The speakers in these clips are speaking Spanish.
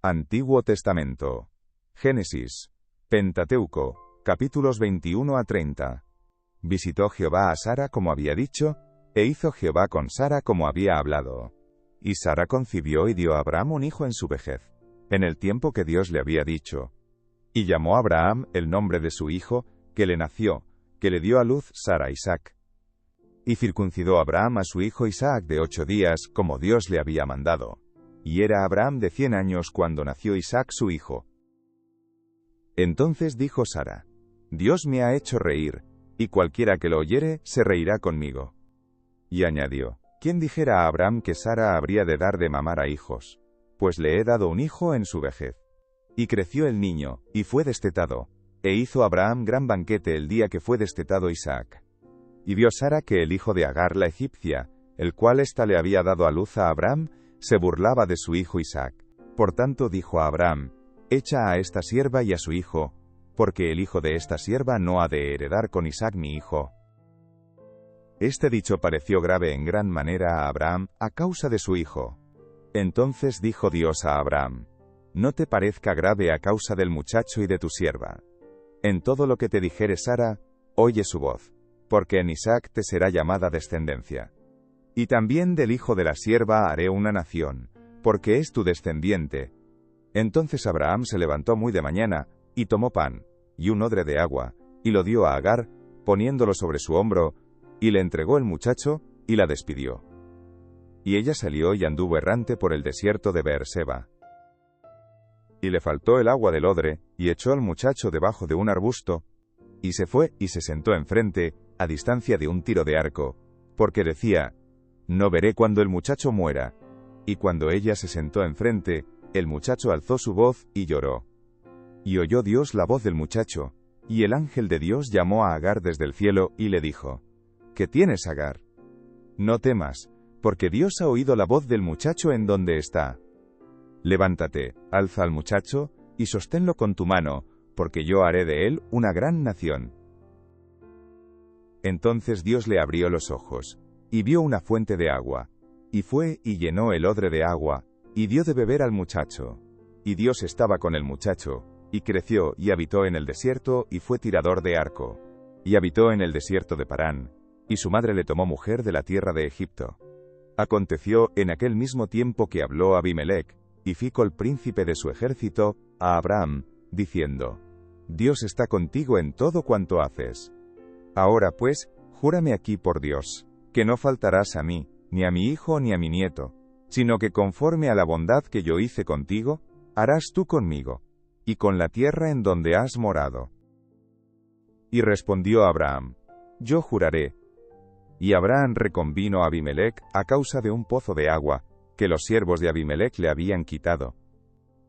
Antiguo Testamento. Génesis. Pentateuco, capítulos 21 a 30. Visitó Jehová a Sara como había dicho, e hizo Jehová con Sara como había hablado. Y Sara concibió y dio a Abraham un hijo en su vejez, en el tiempo que Dios le había dicho. Y llamó a Abraham el nombre de su hijo, que le nació, que le dio a luz Sara Isaac. Y circuncidó Abraham a su hijo Isaac de 8 días, como Dios le había mandado. Y era Abraham de 100 años cuando nació Isaac su hijo. Entonces dijo Sara: Dios me ha hecho reír, y cualquiera que lo oyere, se reirá conmigo. Y añadió: ¿Quién dijera a Abraham que Sara habría de dar de mamar a hijos? Pues le he dado un hijo en su vejez. Y creció el niño, y fue destetado, e hizo Abraham gran banquete el día que fue destetado Isaac. Y vio Sara que el hijo de Agar la egipcia, el cual ésta le había dado a luz a Abraham, se burlaba de su hijo Isaac. Por tanto dijo a Abraham: Echa a esta sierva y a su hijo, porque el hijo de esta sierva no ha de heredar con Isaac mi hijo. Este dicho pareció grave en gran manera a Abraham, a causa de su hijo. Entonces dijo Dios a Abraham: No te parezca grave a causa del muchacho y de tu sierva. En todo lo que te dijere Sara, oye su voz, porque en Isaac te será llamada descendencia. Y también del hijo de la sierva haré una nación, porque es tu descendiente. Entonces Abraham se levantó muy de mañana, y tomó pan, y un odre de agua, y lo dio a Agar, poniéndolo sobre su hombro, y le entregó el muchacho, y la despidió. Y ella salió y anduvo errante por el desierto de Beerseba. Y le faltó el agua del odre, y echó al muchacho debajo de un arbusto, y se fue y se sentó enfrente, a distancia de un tiro de arco, porque decía: No veré cuando el muchacho muera. Y cuando ella se sentó enfrente, el muchacho alzó su voz, y lloró. Y oyó Dios la voz del muchacho, y el ángel de Dios llamó a Agar desde el cielo, y le dijo: ¿Qué tienes, Agar? No temas, porque Dios ha oído la voz del muchacho en donde está. Levántate, alza al muchacho, y sosténlo con tu mano, porque yo haré de él una gran nación. Entonces Dios le abrió los ojos, y vio una fuente de agua, y fue y llenó el odre de agua, y dio de beber al muchacho. Y Dios estaba con el muchacho, y creció y habitó en el desierto, y fue tirador de arco. Y habitó en el desierto de Parán, y su madre le tomó mujer de la tierra de Egipto. Aconteció en aquel mismo tiempo que habló Abimelech, y Ficol príncipe de su ejército, a Abraham, diciendo: Dios está contigo en todo cuanto haces. Ahora pues, júrame aquí por Dios, que no faltarás a mí, ni a mi hijo ni a mi nieto, sino que conforme a la bondad que yo hice contigo, harás tú conmigo, y con la tierra en donde has morado. Y respondió Abraham: Yo juraré. Y Abraham reconvino a Abimelech a causa de un pozo de agua, que los siervos de Abimelech le habían quitado.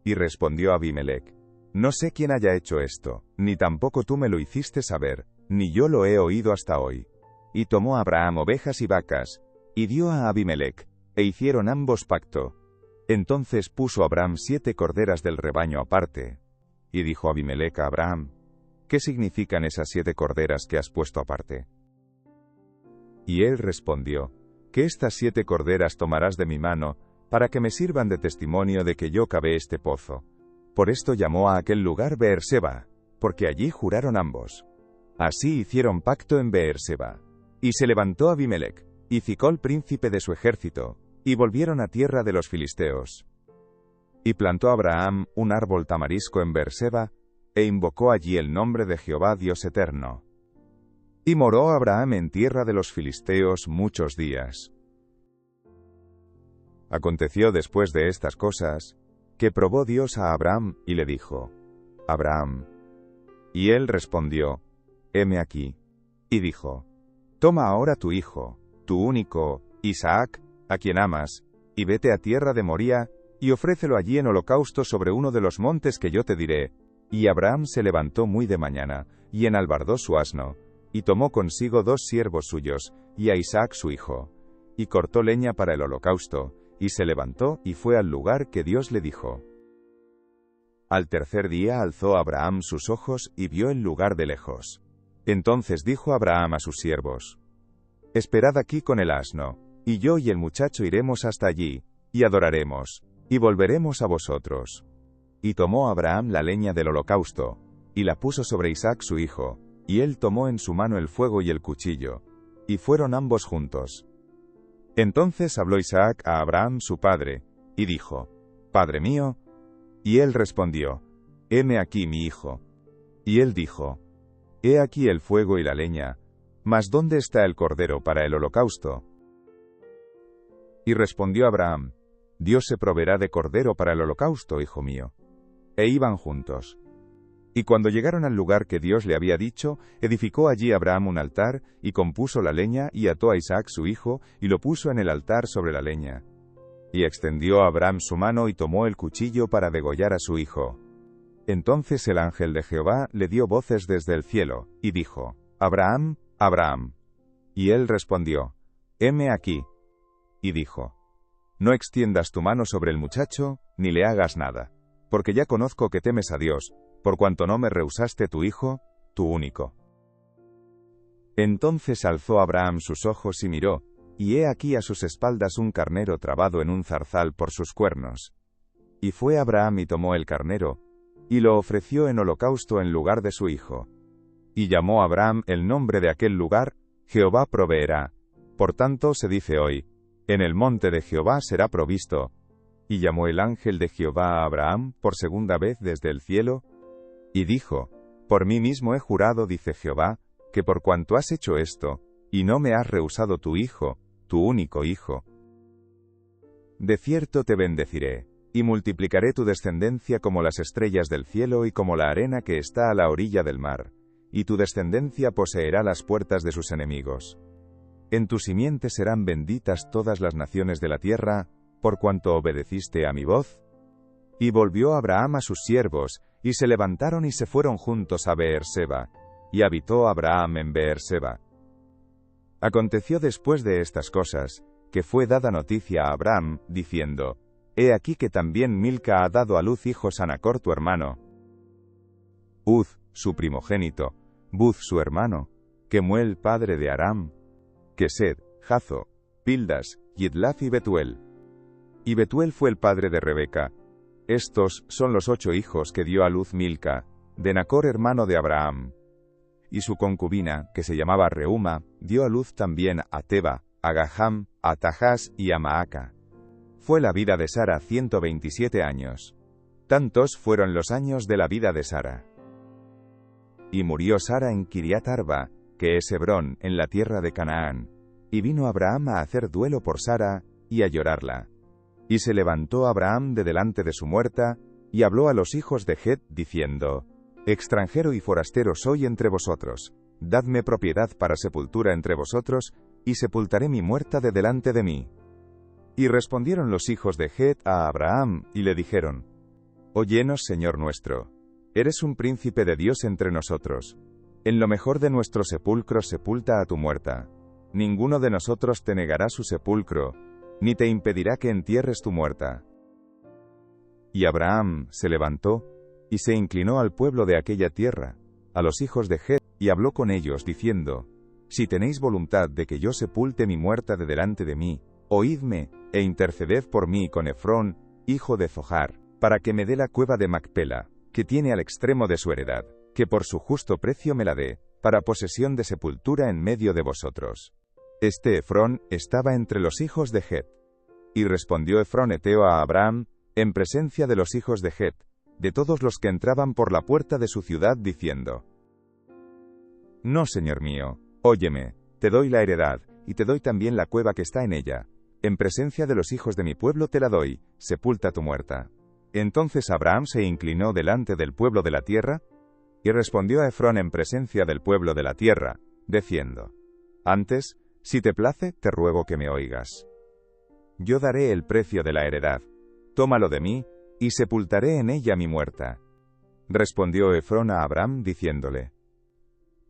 Y respondió Abimelech: No sé quién haya hecho esto, ni tampoco tú me lo hiciste saber, ni yo lo he oído hasta hoy. Y tomó Abraham ovejas y vacas, y dio a Abimelech, e hicieron ambos pacto. Entonces puso Abraham 7 corderas del rebaño aparte. Y dijo Abimelech a Abraham: ¿Qué significan esas 7 corderas que has puesto aparte? Y él respondió: Que estas 7 corderas tomarás de mi mano, para que me sirvan de testimonio de que yo cavé este pozo. Por esto llamó a aquel lugar Beerseba, porque allí juraron ambos. Así hicieron pacto en Beerseba. Y se levantó Abimelech, y Ficol príncipe de su ejército, y volvieron a tierra de los filisteos. Y plantó Abraham un árbol tamarisco en Beerseba, e invocó allí el nombre de Jehová Dios eterno. Y moró Abraham en tierra de los filisteos muchos días. Aconteció después de estas cosas, que probó Dios a Abraham, y le dijo: Abraham. Y él respondió: Heme aquí. Y dijo: Toma ahora tu hijo, tu único, Isaac, a quien amas, y vete a tierra de Moría, y ofrécelo allí en holocausto sobre uno de los montes que yo te diré. Y Abraham se levantó muy de mañana, y enalbardó su asno, y tomó consigo 2 siervos suyos, y a Isaac su hijo, y cortó leña para el holocausto, y se levantó y fue al lugar que Dios le dijo. Al tercer día alzó Abraham sus ojos y vio el lugar de lejos. Entonces dijo Abraham a sus siervos: Esperad aquí con el asno, y yo y el muchacho iremos hasta allí, y adoraremos, y volveremos a vosotros. Y tomó Abraham la leña del holocausto, y la puso sobre Isaac su hijo, y él tomó en su mano el fuego y el cuchillo, y fueron ambos juntos. Entonces habló Isaac a Abraham su padre, y dijo: Padre mío. Y él respondió: Heme aquí mi hijo. Y él dijo: He aquí el fuego y la leña, mas ¿dónde está el cordero para el holocausto? Y respondió Abraham: Dios se proveerá de cordero para el holocausto, hijo mío. E iban juntos. Y cuando llegaron al lugar que Dios le había dicho, edificó allí Abraham un altar, y compuso la leña, y ató a Isaac su hijo, y lo puso en el altar sobre la leña. Y extendió Abraham su mano y tomó el cuchillo para degollar a su hijo. Entonces el ángel de Jehová le dio voces desde el cielo, y dijo: Abraham, Abraham. Y él respondió: Heme aquí. Y dijo: No extiendas tu mano sobre el muchacho, ni le hagas nada, porque ya conozco que temes a Dios, por cuanto no me rehusaste tu hijo, tu único. Entonces alzó Abraham sus ojos y miró, y he aquí a sus espaldas un carnero trabado en un zarzal por sus cuernos. Y fue Abraham y tomó el carnero, y lo ofreció en holocausto en lugar de su hijo. Y llamó Abraham el nombre de aquel lugar: Jehová proveerá. Por tanto se dice hoy: En el monte de Jehová será provisto. Y llamó el ángel de Jehová a Abraham por segunda vez desde el cielo, y dijo: Por mí mismo he jurado, dice Jehová, que por cuanto has hecho esto, y no me has rehusado tu hijo, tu único hijo, de cierto te bendeciré, y multiplicaré tu descendencia como las estrellas del cielo y como la arena que está a la orilla del mar, y tu descendencia poseerá las puertas de sus enemigos. En tu simiente serán benditas todas las naciones de la tierra, por cuanto obedeciste a mi voz. Y volvió Abraham a sus siervos, y se levantaron y se fueron juntos a Beerseba, y habitó Abraham en Beerseba. Aconteció después de estas cosas, que fue dada noticia a Abraham, diciendo: He aquí que también Milca ha dado a luz hijos a Nachor tu hermano, Uz, su primogénito, Buz su hermano, Kemuel padre de Aram, Kesed, Jazo, Pildas, Yidlaf y Betuel. Y Betuel fue el padre de Rebeca. Estos son los 8 hijos que dio a luz Milca, de Nachor hermano de Abraham. Y su concubina, que se llamaba Reuma, dio a luz también a Teba, a Gaham, a Tahas y a Maaca. Fue la vida de Sara 127 años. Tantos fueron los años de la vida de Sara. Y murió Sara en Kiriat Arba, que es Hebrón, en la tierra de Canaán. Y vino Abraham a hacer duelo por Sara, y a llorarla. Y se levantó Abraham de delante de su muerta, y habló a los hijos de Het, diciendo: Extranjero y forastero soy entre vosotros, dadme propiedad para sepultura entre vosotros, y sepultaré mi muerta de delante de mí. Y respondieron los hijos de Het a Abraham, y le dijeron: Óyenos, Señor nuestro, eres un príncipe de Dios entre nosotros. En lo mejor de nuestros sepulcros sepulta a tu muerta. Ninguno de nosotros te negará su sepulcro, ni te impedirá que entierres tu muerta. Y Abraham se levantó, y se inclinó al pueblo de aquella tierra, a los hijos de Het, y habló con ellos, diciendo: Si tenéis voluntad de que yo sepulte mi muerta de delante de mí, oídme, e interceded por mí con Efrón, hijo de Zohar, para que me dé la cueva de Macpela, que tiene al extremo de su heredad, que por su justo precio me la dé, para posesión de sepultura en medio de vosotros. Este Efrón estaba entre los hijos de Het. Y respondió Efrón heteo a Abraham, en presencia de los hijos de Het, de todos los que entraban por la puerta de su ciudad, diciendo: No, señor mío, óyeme, te doy la heredad, y te doy también la cueva que está en ella. En presencia de los hijos de mi pueblo te la doy, sepulta tu muerta. Entonces Abraham se inclinó delante del pueblo de la tierra, y respondió a Efrón en presencia del pueblo de la tierra, diciendo: Antes, si te place, te ruego que me oigas. Yo daré el precio de la heredad, tómalo de mí, y sepultaré en ella mi muerta. Respondió Efrón a Abraham diciéndole: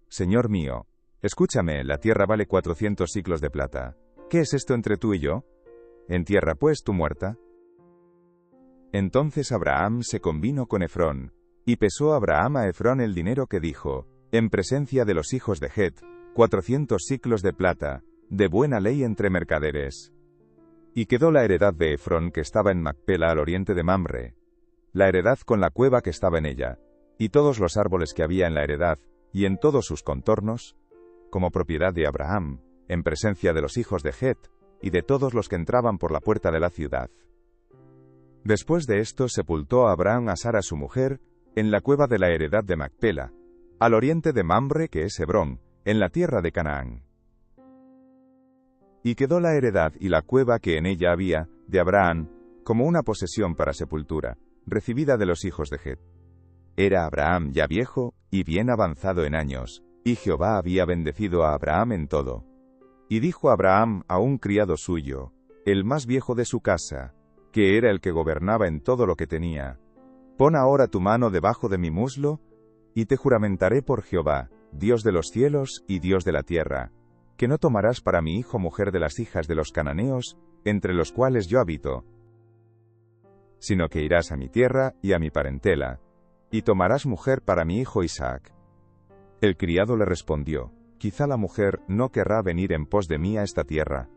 Señor mío, escúchame, la tierra vale 400 siclos de plata. ¿Qué es esto entre tú y yo? Entierra pues tu muerta. Entonces Abraham se convino con Efrón, y pesó Abraham a Efrón el dinero que dijo, en presencia de los hijos de Het, 400 siclos de plata, de buena ley entre mercaderes. Y quedó la heredad de Efrón que estaba en Macpela al oriente de Mamre. la heredad con la cueva que estaba en ella, y todos los árboles que había en la heredad, y en todos sus contornos, como propiedad de Abraham, en presencia de los hijos de Het, y de todos los que entraban por la puerta de la ciudad. Después de esto sepultó a Abraham a Sara su mujer, en la cueva de la heredad de Macpela, al oriente de Mamre que es Hebrón, en la tierra de Canaán. Y quedó la heredad y la cueva que en ella había, de Abraham, como una posesión para sepultura, recibida de los hijos de Het. Era Abraham ya viejo, y bien avanzado en años, y Jehová había bendecido a Abraham en todo. Y dijo Abraham a un criado suyo, el más viejo de su casa, que era el que gobernaba en todo lo que tenía: pon ahora tu mano debajo de mi muslo, y te juramentaré por Jehová, Dios de los cielos y Dios de la tierra, que no tomarás para mi hijo mujer de las hijas de los cananeos, entre los cuales yo habito, sino que irás a mi tierra y a mi parentela, y tomarás mujer para mi hijo Isaac. El criado le respondió: quizá la mujer no querrá venir en pos de mí a esta tierra.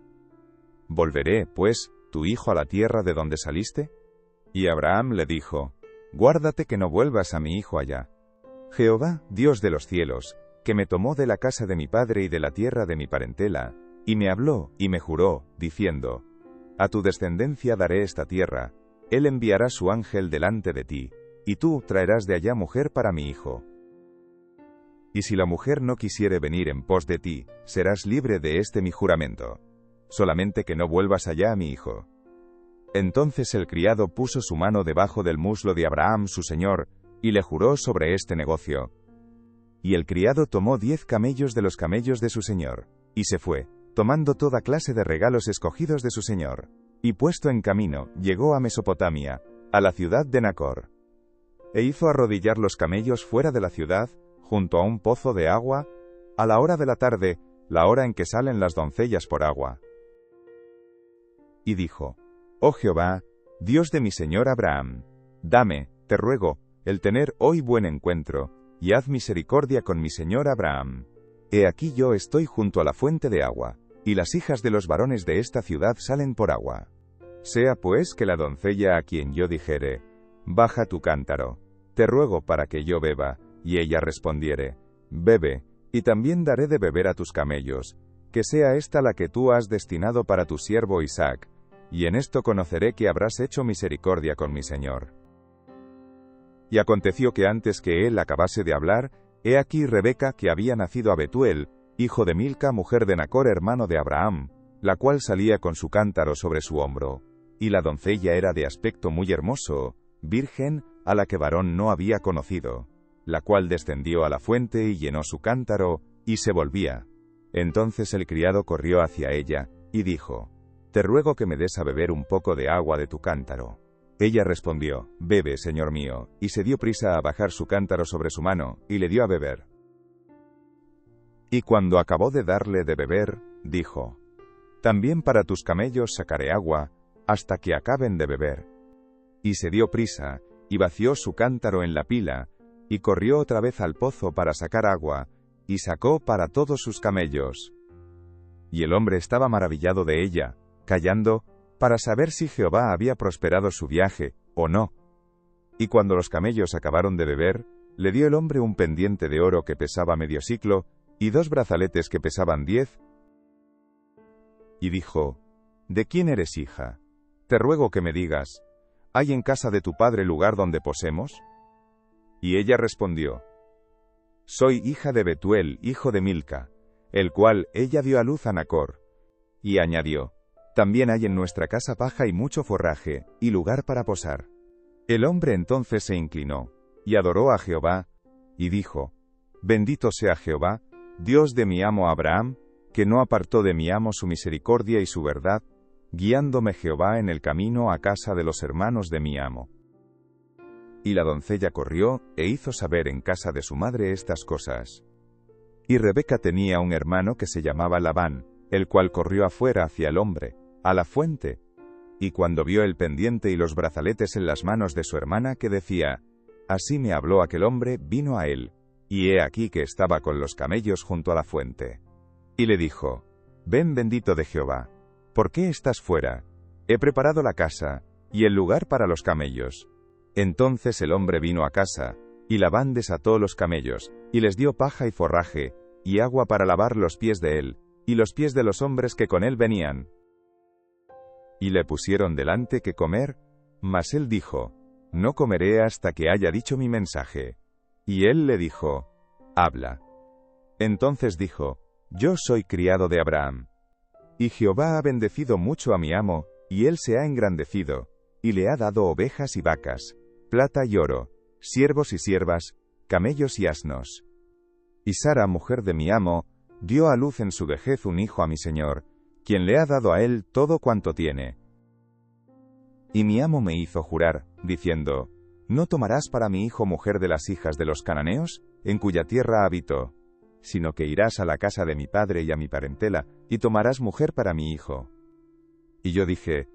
¿Volveré, pues, tu hijo a la tierra de donde saliste? Y Abraham le dijo: guárdate que no vuelvas a mi hijo allá. Jehová, Dios de los cielos, que me tomó de la casa de mi padre y de la tierra de mi parentela, y me habló y me juró, diciendo: a tu descendencia daré esta tierra, él enviará su ángel delante de ti, y tú traerás de allá mujer para mi hijo. Y si la mujer no quisiere venir en pos de ti, serás libre de este mi juramento. Solamente que no vuelvas allá a mi hijo. Entonces el criado puso su mano debajo del muslo de Abraham su señor, y le juró sobre este negocio. Y el criado tomó 10 camellos de los camellos de su señor, y se fue, tomando toda clase de regalos escogidos de su señor, y puesto en camino, llegó a Mesopotamia, a la ciudad de Nacor. E hizo arrodillar los camellos fuera de la ciudad, junto a un pozo de agua, a la hora de la tarde, la hora en que salen las doncellas por agua. Y dijo: oh Jehová, Dios de mi señor Abraham, dame, te ruego, el tener hoy buen encuentro, y haz misericordia con mi señor Abraham. He aquí yo estoy junto a la fuente de agua, y las hijas de los varones de esta ciudad salen por agua. Sea pues que la doncella a quien yo dijere: baja tu cántaro, te ruego para que yo beba, y ella respondiere: bebe, y también daré de beber a tus camellos, que sea esta la que tú has destinado para tu siervo Isaac, y en esto conoceré que habrás hecho misericordia con mi señor. Y aconteció que antes que él acabase de hablar, he aquí Rebeca, que había nacido a Betuel, hijo de Milca, mujer de Nacor, hermano de Abraham, la cual salía con su cántaro sobre su hombro. Y la doncella era de aspecto muy hermoso, virgen, a la que varón no había conocido, la cual descendió a la fuente y llenó su cántaro, y se volvía. Entonces el criado corrió hacia ella, y dijo: te ruego que me des a beber un poco de agua de tu cántaro. Ella respondió: bebe, señor mío, y se dio prisa a bajar su cántaro sobre su mano, y le dio a beber. Y cuando acabó de darle de beber, dijo: también para tus camellos sacaré agua, hasta que acaben de beber. Y se dio prisa, y vació su cántaro en la pila, y corrió otra vez al pozo para sacar agua, y sacó para todos sus camellos. Y el hombre estaba maravillado de ella, callando, para saber si Jehová había prosperado su viaje, o no. Y cuando los camellos acabaron de beber, le dio el hombre un pendiente de oro que pesaba medio siclo, y 2 brazaletes que pesaban 10. Y dijo: ¿de quién eres hija? Te ruego que me digas: ¿hay en casa de tu padre lugar donde posemos? Y ella respondió: soy hija de Betuel, hijo de Milca, el cual ella dio a luz a Nacor. Y añadió: también hay en nuestra casa paja y mucho forraje, y lugar para posar. El hombre entonces se inclinó, y adoró a Jehová, y dijo: bendito sea Jehová, Dios de mi amo Abraham, que no apartó de mi amo su misericordia y su verdad, guiándome Jehová en el camino a casa de los hermanos de mi amo. Y la doncella corrió, e hizo saber en casa de su madre estas cosas. Y Rebeca tenía un hermano que se llamaba Labán, el cual corrió afuera hacia el hombre, a la fuente, y cuando vio el pendiente y los brazaletes en las manos de su hermana que decía: así me habló aquel hombre, vino a él, y he aquí que estaba con los camellos junto a la fuente. Y le dijo: ven, bendito de Jehová, ¿por qué estás fuera? He preparado la casa, y el lugar para los camellos. Entonces el hombre vino a casa, y Labán desató los camellos, y les dio paja y forraje, y agua para lavar los pies de él, y los pies de los hombres que con él venían. Y le pusieron delante que comer, mas él dijo, no comeré hasta que haya dicho mi mensaje. Y él le dijo, habla. Entonces dijo, yo soy criado de Abraham. Y Jehová ha bendecido mucho a mi amo, y él se ha engrandecido, y le ha dado ovejas y vacas, plata y oro, siervos y siervas, camellos y asnos. Y Sara, mujer de mi amo, dio a luz en su vejez un hijo a mi señor, quien le ha dado a él todo cuanto tiene. Y mi amo me hizo jurar, diciendo, no tomarás para mi hijo mujer de las hijas de los cananeos, en cuya tierra habito, sino que irás a la casa de mi padre y a mi parentela, y tomarás mujer para mi hijo. Y yo dije,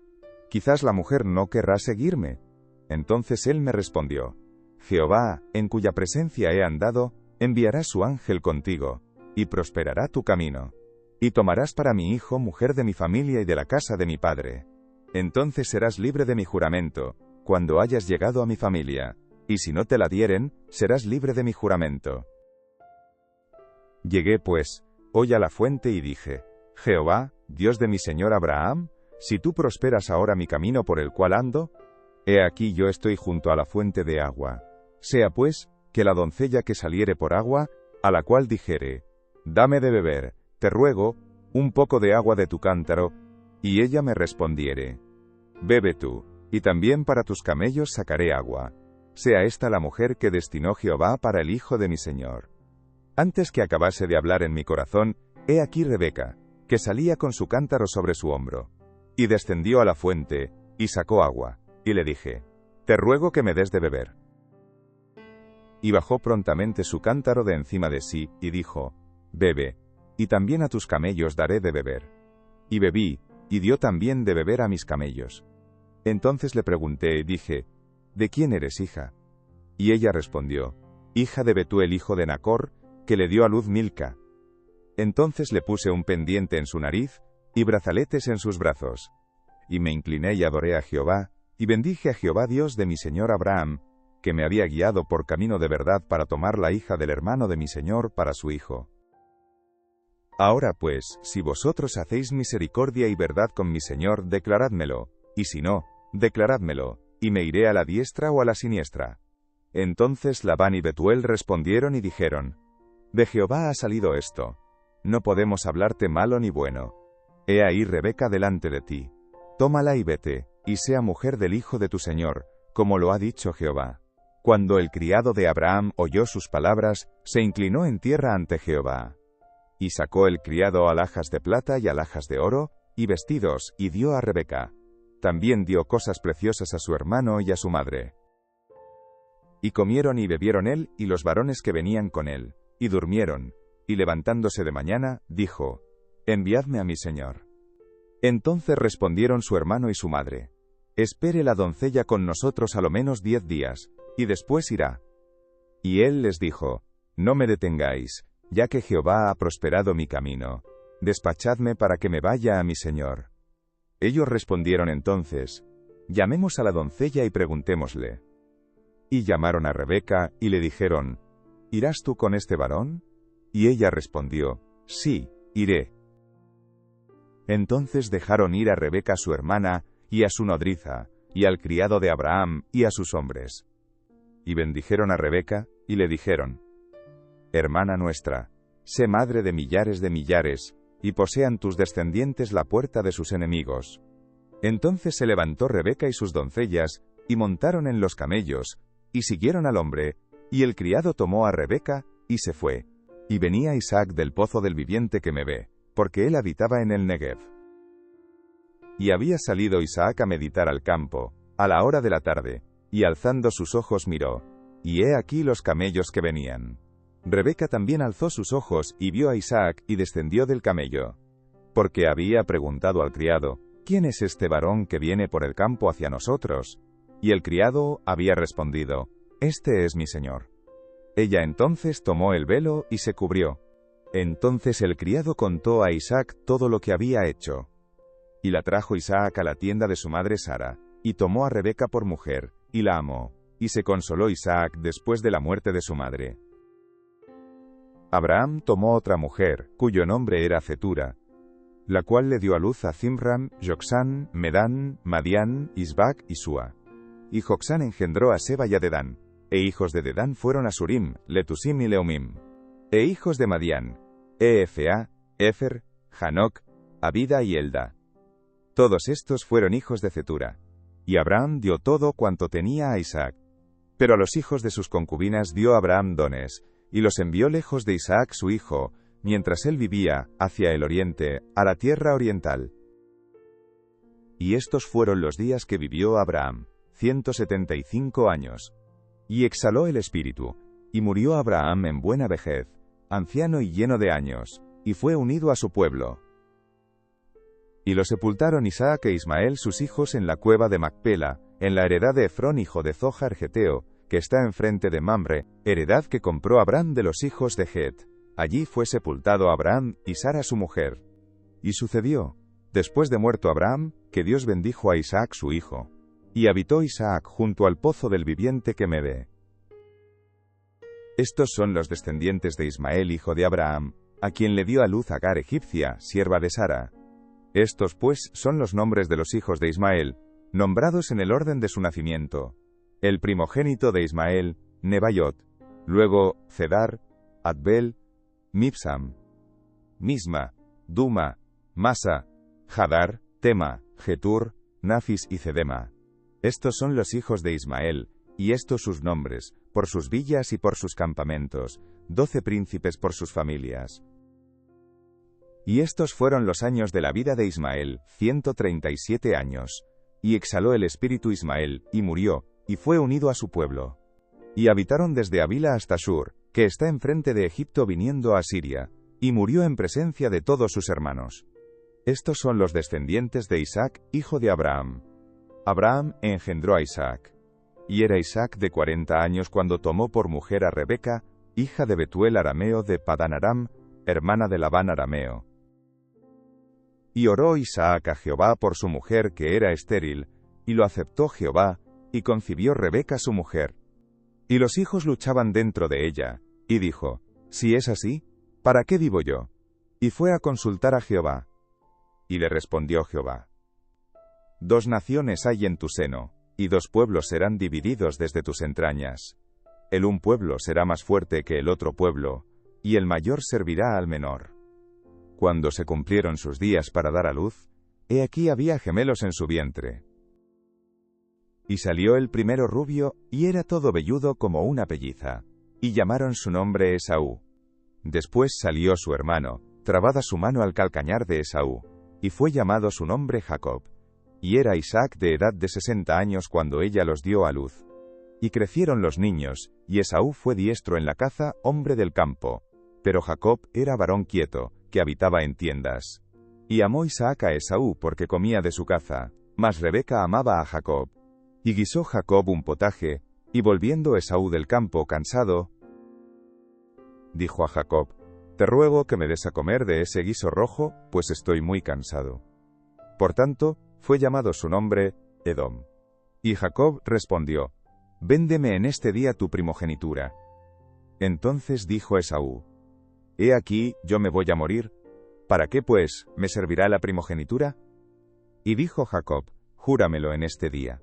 quizás la mujer no querrá seguirme. Entonces él me respondió, Jehová, en cuya presencia he andado, enviará su ángel contigo, y prosperará tu camino. Y tomarás para mi hijo mujer de mi familia y de la casa de mi padre. Entonces serás libre de mi juramento, cuando hayas llegado a mi familia, y si no te la dieren, serás libre de mi juramento. Llegué pues, hoy a la fuente y dije, Jehová, Dios de mi señor Abraham, si tú prosperas ahora mi camino por el cual ando, he aquí yo estoy junto a la fuente de agua. Sea pues, que la doncella que saliere por agua, a la cual dijere, dame de beber, te ruego, un poco de agua de tu cántaro, y ella me respondiere, bebe tú, y también para tus camellos sacaré agua. Sea esta la mujer que destinó Jehová para el hijo de mi señor. Antes que acabase de hablar en mi corazón, he aquí Rebeca, que salía con su cántaro sobre su hombro. Y descendió a la fuente, y sacó agua, y le dije, te ruego que me des de beber. Y bajó prontamente su cántaro de encima de sí, y dijo, bebe, y también a tus camellos daré de beber. Y bebí, y dio también de beber a mis camellos. Entonces le pregunté y dije, ¿de quién eres hija? Y ella respondió, hija de Betuel hijo de Nacor, que le dio a luz Milca. Entonces le puse un pendiente en su nariz, y brazaletes en sus brazos. Y me incliné y adoré a Jehová, y bendije a Jehová Dios de mi señor Abraham, que me había guiado por camino de verdad para tomar la hija del hermano de mi señor para su hijo. Ahora pues, si vosotros hacéis misericordia y verdad con mi señor, declarádmelo, y si no, declarádmelo, y me iré a la diestra o a la siniestra. Entonces Labán y Betuel respondieron y dijeron, de Jehová ha salido esto. No podemos hablarte malo ni bueno. He ahí Rebeca delante de ti. Tómala y vete, y sea mujer del hijo de tu señor, como lo ha dicho Jehová. Cuando el criado de Abraham oyó sus palabras, se inclinó en tierra ante Jehová. Y sacó el criado alhajas de plata y alhajas de oro, y vestidos, y dio a Rebeca. También dio cosas preciosas a su hermano y a su madre. Y comieron y bebieron él y los varones que venían con él, y durmieron, y levantándose de mañana, dijo, enviadme a mi señor. Entonces respondieron su hermano y su madre, espere la doncella con nosotros a lo menos 10 días, y después irá. Y él les dijo, no me detengáis, ya que Jehová ha prosperado mi camino, despachadme para que me vaya a mi señor. Ellos respondieron entonces, llamemos a la doncella y preguntémosle. Y llamaron a Rebeca, y le dijeron, ¿irás tú con este varón? Y ella respondió, sí, iré. Entonces dejaron ir a Rebeca su hermana, y a su nodriza, y al criado de Abraham, y a sus hombres. Y bendijeron a Rebeca, y le dijeron, hermana nuestra, sé madre de millares, y posean tus descendientes la puerta de sus enemigos. Entonces se levantó Rebeca y sus doncellas, y montaron en los camellos, y siguieron al hombre, y el criado tomó a Rebeca, y se fue. Y venía Isaac del pozo del viviente que me ve, porque él habitaba en el Negev. Y había salido Isaac a meditar al campo, a la hora de la tarde, y alzando sus ojos miró, y he aquí los camellos que venían. Rebeca también alzó sus ojos y vio a Isaac y descendió del camello. Porque había preguntado al criado, ¿quién es este varón que viene por el campo hacia nosotros? Y el criado había respondido, este es mi señor. Ella entonces tomó el velo y se cubrió. Entonces el criado contó a Isaac todo lo que había hecho. Y la trajo Isaac a la tienda de su madre Sara, y tomó a Rebeca por mujer, y la amó. y se consoló Isaac después de la muerte de su madre. Abraham tomó otra mujer, cuyo nombre era Cetura, la cual le dio a luz a Zimram, Joksán, Medán, Madián, Isbac y Sua. Y Joksán engendró a Seba y a Dedán, e hijos de Dedán fueron Asurim, Letusim y Leumim. E hijos de Madián, Efa, Efer, Hanoc, Abida y Elda. Todos estos fueron hijos de Cetura. Y Abraham dio todo cuanto tenía a Isaac. Pero a los hijos de sus concubinas dio Abraham dones, y los envió lejos de Isaac su hijo, mientras él vivía, hacia el oriente, a la tierra oriental. Y estos fueron los días que vivió Abraham, 175 años. Y exhaló el espíritu, y murió Abraham en buena vejez, anciano y lleno de años, y fue unido a su pueblo. Y lo sepultaron Isaac e Ismael sus hijos en la cueva de Macpela, en la heredad de Efrón hijo de Zohar Geteo, que está enfrente de Mamre, heredad que compró Abraham de los hijos de Het. Allí fue sepultado Abraham y Sara su mujer. Y sucedió, después de muerto Abraham, que Dios bendijo a Isaac su hijo. Y habitó Isaac junto al pozo del viviente que Mede. Estos son los descendientes de Ismael hijo de Abraham, a quien le dio a luz Agar egipcia, sierva de Sara. Estos pues son los nombres de los hijos de Ismael, nombrados en el orden de su nacimiento. El primogénito de Ismael, Nebaiot, luego Cedar, Adbel, Mibsam, Misma, Duma, Masa, Hadar, Tema, Getur, Nafis y Cedema. Estos son los hijos de Ismael, y estos sus nombres, por sus villas y por sus campamentos, 12 príncipes por sus familias. Y estos fueron los años de la vida de Ismael, 137 años. Y exhaló el espíritu Ismael, y murió, y fue unido a su pueblo. Y habitaron desde Avila hasta Shur, que está enfrente de Egipto viniendo a Siria, y murió en presencia de todos sus hermanos. Estos son los descendientes de Isaac, hijo de Abraham. Abraham engendró a Isaac. Y era Isaac de 40 años cuando tomó por mujer a Rebeca, hija de Betuel arameo de Padán Aram, hermana de Labán arameo. Y oró Isaac a Jehová por su mujer que era estéril, y lo aceptó Jehová, y concibió Rebeca su mujer. Y los hijos luchaban dentro de ella, y dijo, si es así, ¿para qué vivo yo? Y fue a consultar a Jehová. Y le respondió Jehová, 2 naciones hay en tu seno, y 2 pueblos serán divididos desde tus entrañas. El un pueblo será más fuerte que el otro pueblo, y el mayor servirá al menor. Cuando se cumplieron sus días para dar a luz, he aquí había gemelos en su vientre. Y salió el primero rubio, y era todo velludo como una pelliza, y llamaron su nombre Esaú. Después salió su hermano, trabada su mano al calcañar de Esaú, y fue llamado su nombre Jacob. Y era Isaac de edad de 60 años cuando ella los dio a luz. Y crecieron los niños, y Esaú fue diestro en la caza, hombre del campo. Pero Jacob era varón quieto, que habitaba en tiendas. Y amó Isaac a Esaú porque comía de su caza, mas Rebeca amaba a Jacob. Y guisó Jacob un potaje, y volviendo Esaú del campo cansado, dijo a Jacob, te ruego que me des a comer de ese guiso rojo, pues estoy muy cansado. Por tanto, fue llamado su nombre, Edom. Y Jacob respondió, véndeme en este día tu primogenitura. Entonces dijo Esaú, he aquí, yo me voy a morir, ¿para qué pues, me servirá la primogenitura? Y dijo Jacob, júramelo en este día.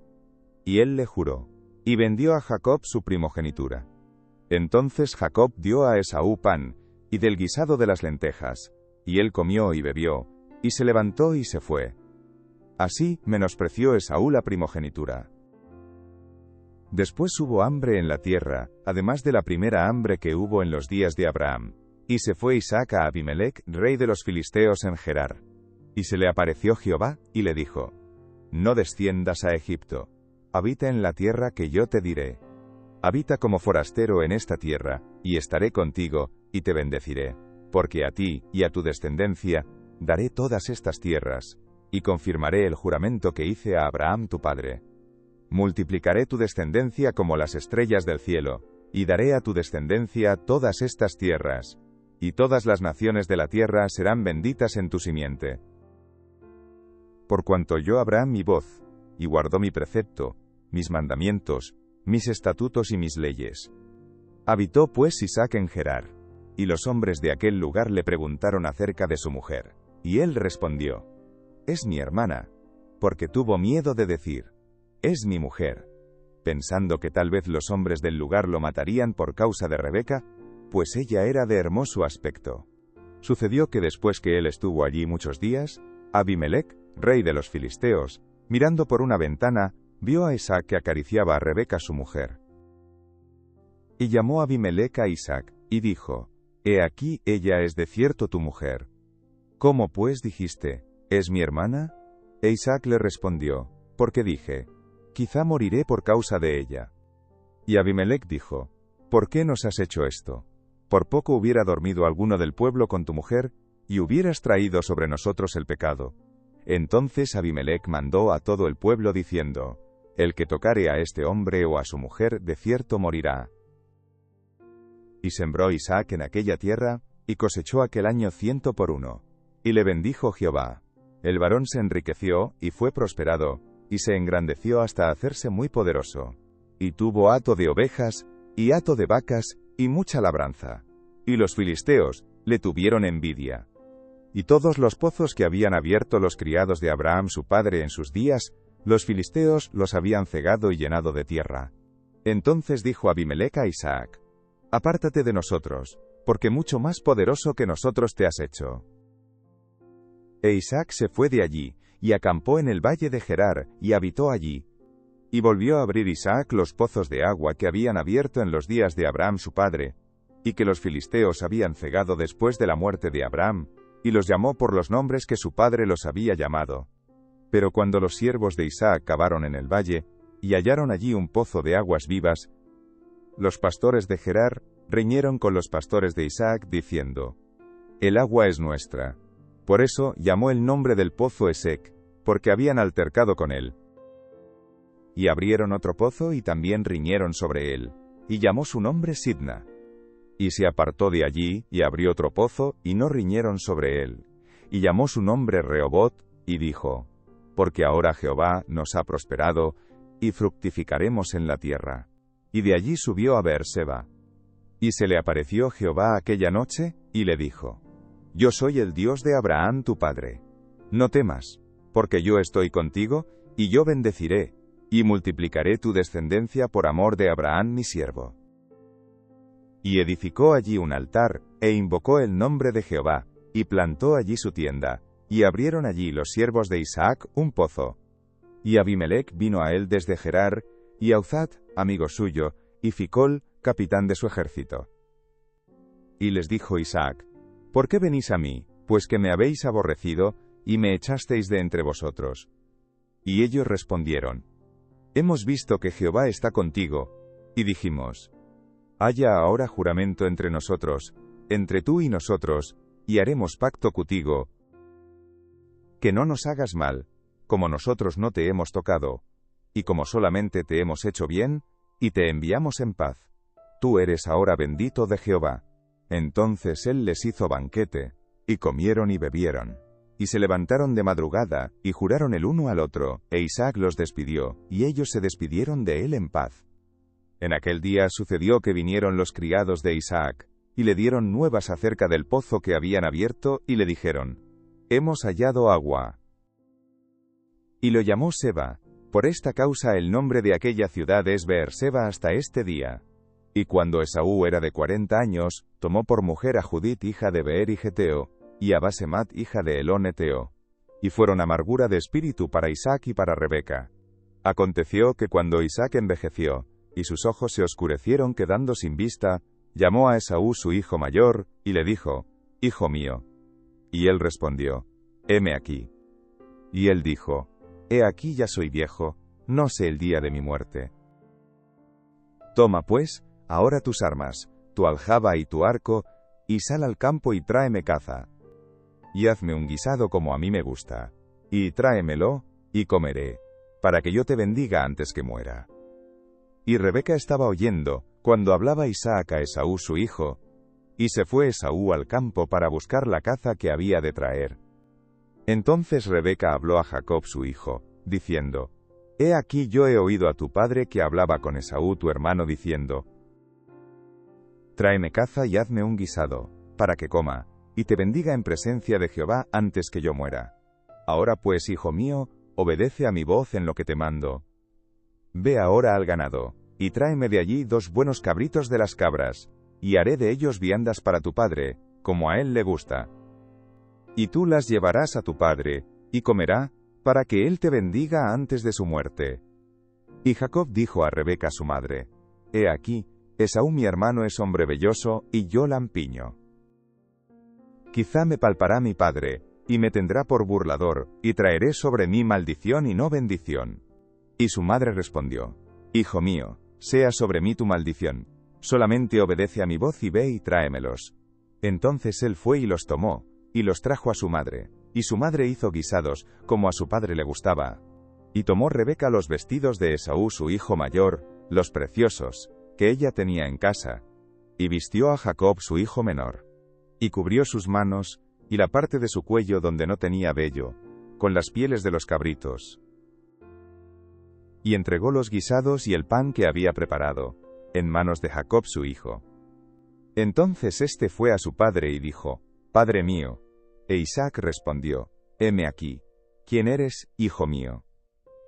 Y él le juró, y vendió a Jacob su primogenitura. Entonces Jacob dio a Esaú pan, y del guisado de las lentejas, y él comió y bebió, y se levantó y se fue. Así menospreció Esaú la primogenitura. Después hubo hambre en la tierra, además de la primera hambre que hubo en los días de Abraham. Y se fue Isaac a Abimelec, rey de los filisteos en Gerar. Y se le apareció Jehová, y le dijo, no desciendas a Egipto. Habita en la tierra que yo te diré. Habita como forastero en esta tierra, y estaré contigo, y te bendeciré. Porque a ti, y a tu descendencia, daré todas estas tierras, y confirmaré el juramento que hice a Abraham tu padre. Multiplicaré tu descendencia como las estrellas del cielo, y daré a tu descendencia todas estas tierras, y todas las naciones de la tierra serán benditas en tu simiente. Por cuanto oyó Abraham mi voz, y guardó mi precepto, mis mandamientos, mis estatutos y mis leyes. Habitó pues Isaac en Gerar. Y los hombres de aquel lugar le preguntaron acerca de su mujer. Y él respondió: es mi hermana. Porque tuvo miedo de decir: es mi mujer, pensando que tal vez los hombres del lugar lo matarían por causa de Rebeca, pues ella era de hermoso aspecto. Sucedió que después que él estuvo allí muchos días, Abimelec, rey de los filisteos, mirando por una ventana, vio a Isaac que acariciaba a Rebeca su mujer. Y llamó Abimelec a Isaac, y dijo: he aquí, ella es de cierto tu mujer. ¿Cómo pues dijiste: es mi hermana? E Isaac le respondió: porque dije: quizá moriré por causa de ella. Y Abimelec dijo: ¿por qué nos has hecho esto? Por poco hubiera dormido alguno del pueblo con tu mujer, y hubieras traído sobre nosotros el pecado. Entonces Abimelec mandó a todo el pueblo diciendo: el que tocare a este hombre o a su mujer, de cierto morirá. Y sembró Isaac en aquella tierra, y cosechó aquel año 100 por 1. Y le bendijo Jehová. El varón se enriqueció, y fue prosperado, y se engrandeció hasta hacerse muy poderoso. Y tuvo hato de ovejas, y hato de vacas, y mucha labranza. Y los filisteos le tuvieron envidia. Y todos los pozos que habían abierto los criados de Abraham su padre en sus días, los filisteos los habían cegado y llenado de tierra. Entonces dijo Abimelec a Isaac: apártate de nosotros, porque mucho más poderoso que nosotros te has hecho. E Isaac se fue de allí, y acampó en el valle de Gerar, y habitó allí. Y volvió a abrir Isaac los pozos de agua que habían abierto en los días de Abraham su padre, y que los filisteos habían cegado después de la muerte de Abraham, y los llamó por los nombres que su padre los había llamado. Pero cuando los siervos de Isaac cavaron en el valle, y hallaron allí un pozo de aguas vivas, los pastores de Gerar riñeron con los pastores de Isaac, diciendo: el agua es nuestra. Por eso llamó el nombre del pozo Esec, porque habían altercado con él. Y abrieron otro pozo y también riñeron sobre él, y llamó su nombre Sidna. Y se apartó de allí, y abrió otro pozo, y no riñeron sobre él. Y llamó su nombre Rehobot, y dijo: porque ahora Jehová nos ha prosperado, y fructificaremos en la tierra. Y de allí subió a Beerseba. Y se le apareció Jehová aquella noche, y le dijo: yo soy el Dios de Abraham tu padre. No temas, porque yo estoy contigo, y yo bendeciré, y multiplicaré tu descendencia por amor de Abraham mi siervo. Y edificó allí un altar, e invocó el nombre de Jehová, y plantó allí su tienda, y abrieron allí los siervos de Isaac un pozo. Y Abimelec vino a él desde Gerar, y Auzat, amigo suyo, y Ficol, capitán de su ejército. Y les dijo Isaac: ¿por qué venís a mí, pues que me habéis aborrecido, y me echasteis de entre vosotros? Y ellos respondieron: hemos visto que Jehová está contigo. Y dijimos: haya ahora juramento entre nosotros, entre tú y nosotros, y haremos pacto contigo, que no nos hagas mal, como nosotros no te hemos tocado, y como solamente te hemos hecho bien, y te enviamos en paz. Tú eres ahora bendito de Jehová. Entonces él les hizo banquete, y comieron y bebieron. Y se levantaron de madrugada, y juraron el uno al otro, e Isaac los despidió, y ellos se despidieron de él en paz. En aquel día sucedió que vinieron los criados de Isaac, y le dieron nuevas acerca del pozo que habían abierto, y le dijeron: hemos hallado agua. Y lo llamó Seba. Por esta causa el nombre de aquella ciudad es Beerseba hasta este día. Y cuando Esaú era de 40 años, tomó por mujer a Judit hija de Beer y Geteo, y a Basemat hija de Elón Eteo. Y fueron amargura de espíritu para Isaac y para Rebeca. Aconteció que cuando Isaac envejeció, y sus ojos se oscurecieron quedando sin vista, llamó a Esaú su hijo mayor, y le dijo: hijo mío. Y él respondió: heme aquí. Y él dijo: he aquí ya soy viejo, no sé el día de mi muerte. Toma pues, ahora tus armas, tu aljaba y tu arco, y sal al campo y tráeme caza. Y hazme un guisado como a mí me gusta, y tráemelo, y comeré, para que yo te bendiga antes que muera. Y Rebeca estaba oyendo, cuando hablaba Isaac a Esaú su hijo, y se fue Esaú al campo para buscar la caza que había de traer. Entonces Rebeca habló a Jacob su hijo, diciendo: He aquí yo he oído a tu padre que hablaba con Esaú tu hermano diciendo: Tráeme caza y hazme un guisado, para que coma, y te bendiga en presencia de Jehová antes que yo muera. Ahora pues, hijo mío, obedece a mi voz en lo que te mando. Ve ahora al ganado, y tráeme de allí 2 buenos cabritos de las cabras, y haré de ellos viandas para tu padre, como a él le gusta. Y tú las llevarás a tu padre, y comerá, para que él te bendiga antes de su muerte. Y Jacob dijo a Rebeca su madre: He aquí, Esaú mi hermano es hombre velloso, y yo lampiño. Quizá me palpará mi padre, y me tendrá por burlador, y traeré sobre mí maldición y no bendición. Y su madre respondió: Hijo mío, sea sobre mí tu maldición, solamente obedece a mi voz y ve y tráemelos. Entonces él fue y los tomó, y los trajo a su madre, y su madre hizo guisados, como a su padre le gustaba. Y tomó Rebeca los vestidos de Esaú su hijo mayor, los preciosos, que ella tenía en casa, y vistió a Jacob su hijo menor. Y cubrió sus manos, y la parte de su cuello donde no tenía vello, con las pieles de los cabritos. Y entregó los guisados y el pan que había preparado, en manos de Jacob su hijo. Entonces éste fue a su padre y dijo: Padre mío. E Isaac respondió: Heme aquí. ¿Quién eres, hijo mío?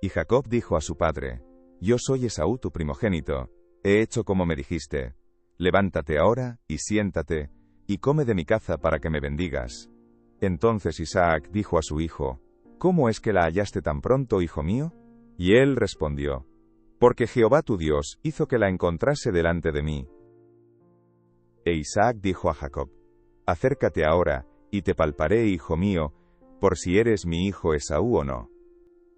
Y Jacob dijo a su padre: Yo soy Esaú tu primogénito. He hecho como me dijiste. Levántate ahora, y siéntate, y come de mi caza para que me bendigas. Entonces Isaac dijo a su hijo: ¿Cómo es que la hallaste tan pronto, hijo mío? Y él respondió: Porque Jehová tu Dios hizo que la encontrase delante de mí. E Isaac dijo a Jacob: Acércate ahora, y te palparé, hijo mío, por si eres mi hijo Esaú o no.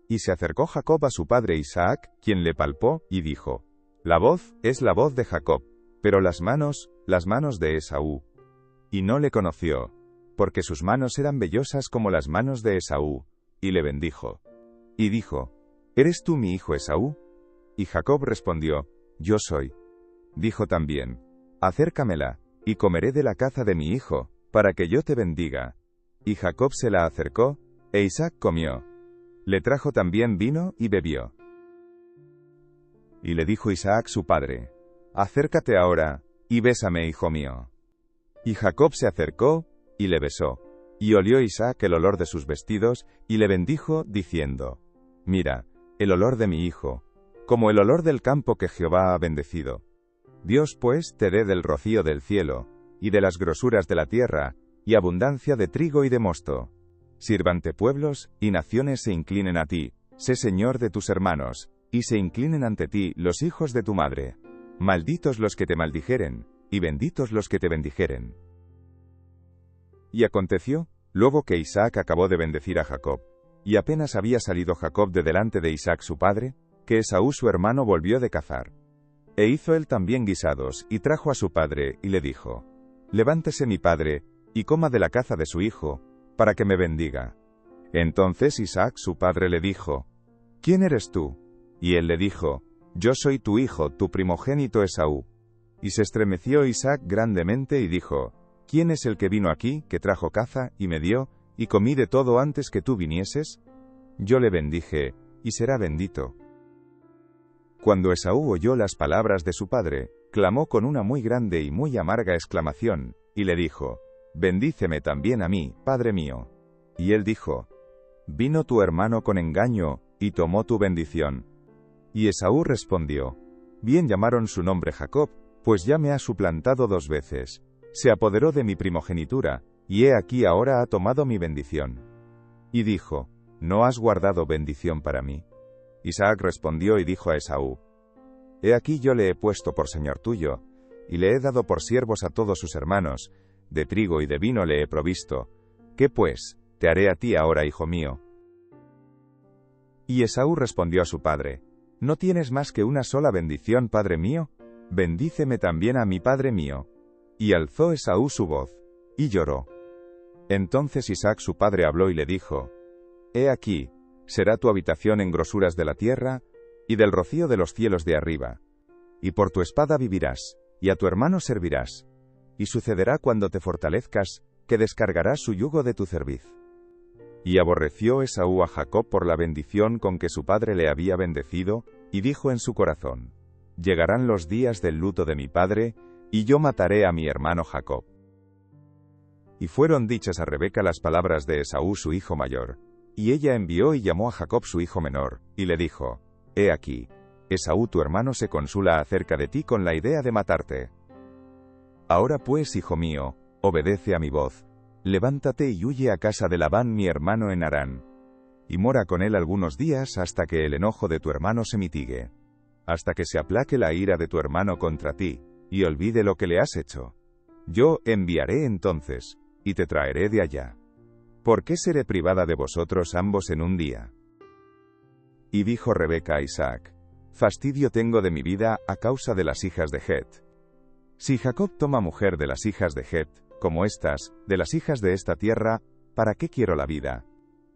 Y se acercó Jacob a su padre Isaac, quien le palpó, y dijo: La voz es la voz de Jacob, pero las manos de Esaú. Y no le conoció, porque sus manos eran vellosas como las manos de Esaú, y le bendijo. Y dijo: ¿Eres tú mi hijo Esaú? Y Jacob respondió: Yo soy. Dijo también: Acércamela, y comeré de la caza de mi hijo, para que yo te bendiga. Y Jacob se la acercó, e Isaac comió. Le trajo también vino y bebió. Y le dijo Isaac su padre: Acércate ahora, y bésame, hijo mío. Y Jacob se acercó, y le besó. Y olió Isaac el olor de sus vestidos, y le bendijo, diciendo: Mira, el olor de mi hijo, como el olor del campo que Jehová ha bendecido. Dios pues te dé del rocío del cielo, y de las grosuras de la tierra, y abundancia de trigo y de mosto. Sírvante pueblos, y naciones se inclinen a ti, sé señor de tus hermanos, y se inclinen ante ti los hijos de tu madre. Malditos los que te maldijeren, y benditos los que te bendijeren. Y aconteció, luego que Isaac acabó de bendecir a Jacob, y apenas había salido Jacob de delante de Isaac su padre, que Esaú su hermano volvió de cazar. E hizo él también guisados, y trajo a su padre, y le dijo: Levántese mi padre, y coma de la caza de su hijo, para que me bendiga. Entonces Isaac su padre le dijo: ¿Quién eres tú? Y él le dijo: Yo soy tu hijo, tu primogénito Esaú. Y se estremeció Isaac grandemente y dijo: ¿Quién es el que vino aquí, que trajo caza, y me dio, y comí de todo antes que tú vinieses? Yo le bendije, y será bendito. Cuando Esaú oyó las palabras de su padre, clamó con una muy grande y muy amarga exclamación, y le dijo: Bendíceme también a mí, padre mío. Y él dijo: Vino tu hermano con engaño, y tomó tu bendición. Y Esaú respondió: Bien llamaron su nombre Jacob, pues ya me ha suplantado 2 veces. Se apoderó de mi primogenitura, y he aquí ahora ha tomado mi bendición. Y dijo: ¿No has guardado bendición para mí? Isaac respondió y dijo a Esaú: He aquí yo le he puesto por señor tuyo, y le he dado por siervos a todos sus hermanos, de trigo y de vino le he provisto. ¿Qué pues te haré a ti ahora, hijo mío? Y Esaú respondió a su padre: ¿No tienes más que una sola bendición, padre mío? Bendíceme también a mi padre mío. Y alzó Esaú su voz, y lloró. Entonces Isaac su padre habló y le dijo: He aquí, será tu habitación en grosuras de la tierra, y del rocío de los cielos de arriba. Y por tu espada vivirás, y a tu hermano servirás. Y sucederá cuando te fortalezcas, que descargarás su yugo de tu cerviz. Y aborreció Esaú a Jacob por la bendición con que su padre le había bendecido, y dijo en su corazón: Llegarán los días del luto de mi padre, y yo mataré a mi hermano Jacob. Y fueron dichas a Rebeca las palabras de Esaú su hijo mayor. Y ella envió y llamó a Jacob su hijo menor, y le dijo: He aquí, Esaú tu hermano se consula acerca de ti con la idea de matarte. Ahora pues, hijo mío, obedece a mi voz. Levántate y huye a casa de Labán mi hermano en Harán. Y mora con él algunos días hasta que el enojo de tu hermano se mitigue. Hasta que se aplaque la ira de tu hermano contra ti, y olvide lo que le has hecho. Yo enviaré entonces, y te traeré de allá. ¿Por qué seré privada de vosotros ambos en un día? Y dijo Rebeca a Isaac: Fastidio tengo de mi vida a causa de las hijas de Het. Si Jacob toma mujer de las hijas de Het, como estas, de las hijas de esta tierra, ¿para qué quiero la vida?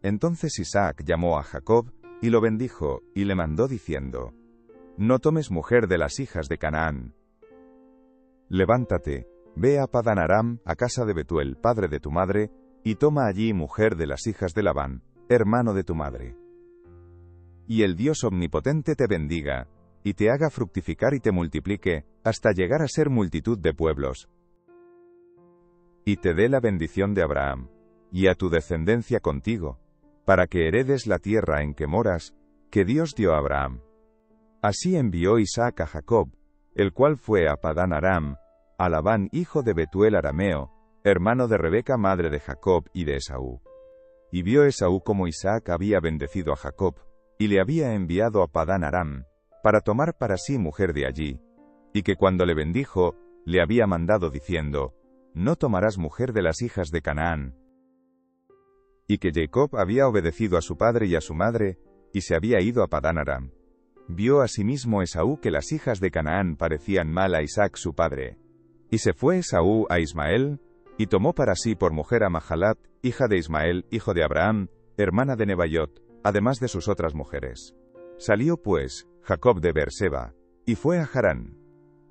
Entonces Isaac llamó a Jacob, y lo bendijo, y le mandó diciendo: No tomes mujer de las hijas de Canaán. Levántate, ve a Padán Aram, a casa de Betuel, padre de tu madre, y toma allí mujer de las hijas de Labán, hermano de tu madre. Y el Dios omnipotente te bendiga, y te haga fructificar y te multiplique, hasta llegar a ser multitud de pueblos. Y te dé la bendición de Abraham, y a tu descendencia contigo, para que heredes la tierra en que moras, que Dios dio a Abraham. Así envió Isaac a Jacob, el cual fue a Padán Aram, a Labán hijo de Betuel arameo, hermano de Rebeca madre de Jacob y de Esaú. Y vio Esaú como Isaac había bendecido a Jacob, y le había enviado a Padán Aram, para tomar para sí mujer de allí, y que cuando le bendijo, le había mandado diciendo: No tomarás mujer de las hijas de Canaán. Y que Jacob había obedecido a su padre y a su madre, y se había ido a Padán Aram. Vio asimismo Esaú que las hijas de Canaán parecían mal a Isaac su padre. Y se fue Esaú a Ismael, y tomó para sí por mujer a Mahalat, hija de Ismael, hijo de Abraham, hermana de Nebaiot, además de sus otras mujeres. Salió pues Jacob de Beerseba, y fue a Harán.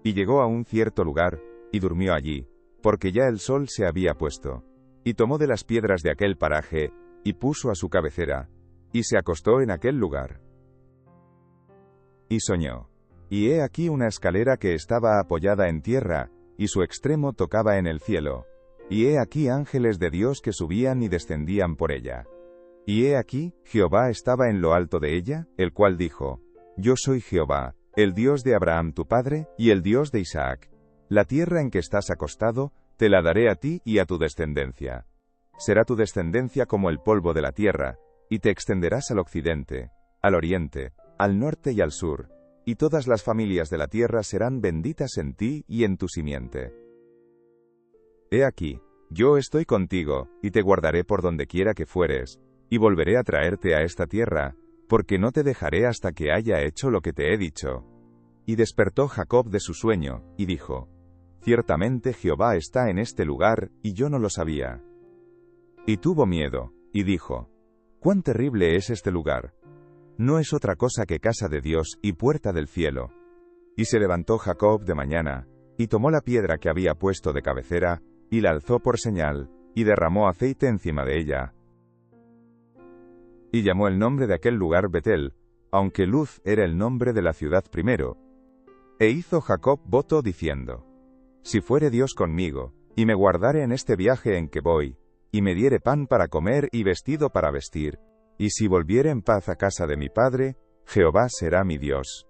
Y llegó a un cierto lugar, y durmió allí, porque ya el sol se había puesto. Y tomó de las piedras de aquel paraje, y puso a su cabecera, y se acostó en aquel lugar. Y soñó. Y he aquí una escalera que estaba apoyada en tierra, y su extremo tocaba en el cielo. Y he aquí ángeles de Dios que subían y descendían por ella. Y he aquí, Jehová estaba en lo alto de ella, el cual dijo: Yo soy Jehová, el Dios de Abraham tu padre, y el Dios de Isaac. La tierra en que estás acostado, te la daré a ti y a tu descendencia. Será tu descendencia como el polvo de la tierra, y te extenderás al occidente, al oriente, al norte y al sur, y todas las familias de la tierra serán benditas en ti y en tu simiente. He aquí, yo estoy contigo, y te guardaré por donde quiera que fueres, y volveré a traerte a esta tierra, porque no te dejaré hasta que haya hecho lo que te he dicho. Y despertó Jacob de su sueño, y dijo: Ciertamente Jehová está en este lugar, y yo no lo sabía. Y tuvo miedo, y dijo: ¿Cuán terrible es este lugar? No es otra cosa que casa de Dios y puerta del cielo. Y se levantó Jacob de mañana, y tomó la piedra que había puesto de cabecera, y la alzó por señal, y derramó aceite encima de ella. Y llamó el nombre de aquel lugar Betel, aunque Luz era el nombre de la ciudad primero. E hizo Jacob voto diciendo: Si fuere Dios conmigo, y me guardare en este viaje en que voy, y me diere pan para comer y vestido para vestir, y si volviere en paz a casa de mi padre, Jehová será mi Dios.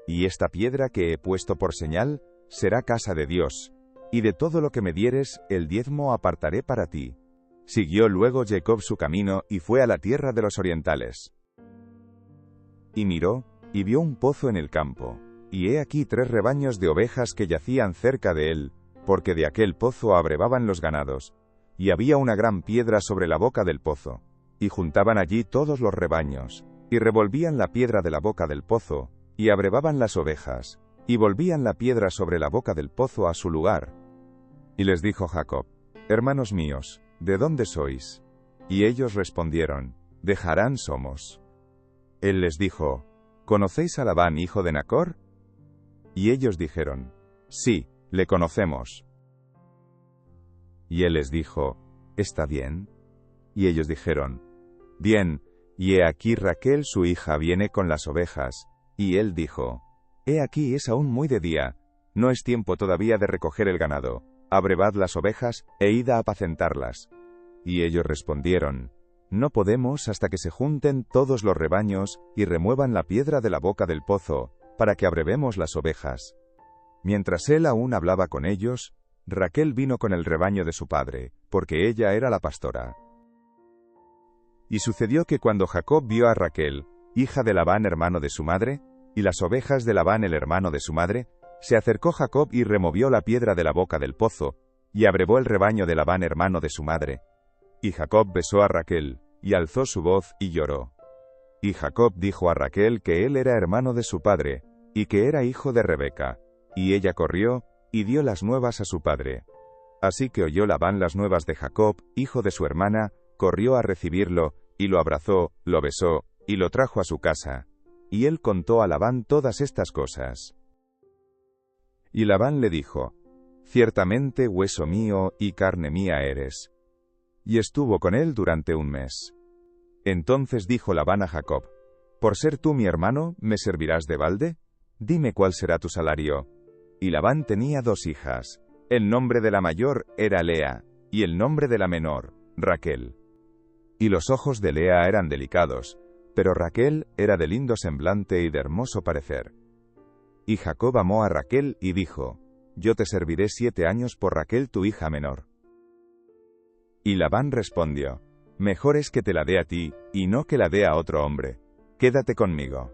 Y esta piedra que he puesto por señal, será casa de Dios, y de todo lo que me dieres, el diezmo apartaré para ti. Siguió luego Jacob su camino, y fue a la tierra de los orientales. Y miró, y vio un pozo en el campo, y he aquí 3 rebaños de ovejas que yacían cerca de él, porque de aquel pozo abrevaban los ganados, y había una gran piedra sobre la boca del pozo. Y juntaban allí todos los rebaños, y revolvían la piedra de la boca del pozo, y abrevaban las ovejas, y volvían la piedra sobre la boca del pozo a su lugar. Y les dijo Jacob: Hermanos míos, ¿de dónde sois? Y ellos respondieron: De Harán somos. Él les dijo: ¿Conocéis a Labán hijo de Nacor? Y ellos dijeron: Sí, le conocemos. Y él les dijo: Está bien. Y ellos dijeron: Bien, y he aquí Raquel su hija viene con las ovejas. Y él dijo, he aquí es aún muy de día, no es tiempo todavía de recoger el ganado, abrevad las ovejas, e id a apacentarlas. Y ellos respondieron, no podemos hasta que se junten todos los rebaños, y remuevan la piedra de la boca del pozo, para que abrevemos las ovejas. Mientras él aún hablaba con ellos, Raquel vino con el rebaño de su padre, porque ella era la pastora. Y sucedió que cuando Jacob vio a Raquel, hija de Labán hermano de su madre, y las ovejas de Labán el hermano de su madre, se acercó Jacob y removió la piedra de la boca del pozo, y abrevó el rebaño de Labán hermano de su madre. Y Jacob besó a Raquel, y alzó su voz y lloró. Y Jacob dijo a Raquel que él era hermano de su padre, y que era hijo de Rebeca, y ella corrió, y dio las nuevas a su padre. Así que oyó Labán las nuevas de Jacob, hijo de su hermana, corrió a recibirlo, y lo abrazó, lo besó, y lo trajo a su casa. Y él contó a Labán todas estas cosas. Y Labán le dijo, ciertamente hueso mío y carne mía eres. Y estuvo con él durante un mes. Entonces dijo Labán a Jacob, ¿por ser tú mi hermano, me servirás de balde? Dime cuál será tu salario. Y Labán tenía 2 hijas. El nombre de la mayor era Lea, y el nombre de la menor, Raquel. Y los ojos de Lea eran delicados, pero Raquel era de lindo semblante y de hermoso parecer. Y Jacob amó a Raquel y dijo, yo te serviré 7 años por Raquel tu hija menor. Y Labán respondió, mejor es que te la dé a ti, y no que la dé a otro hombre. Quédate conmigo.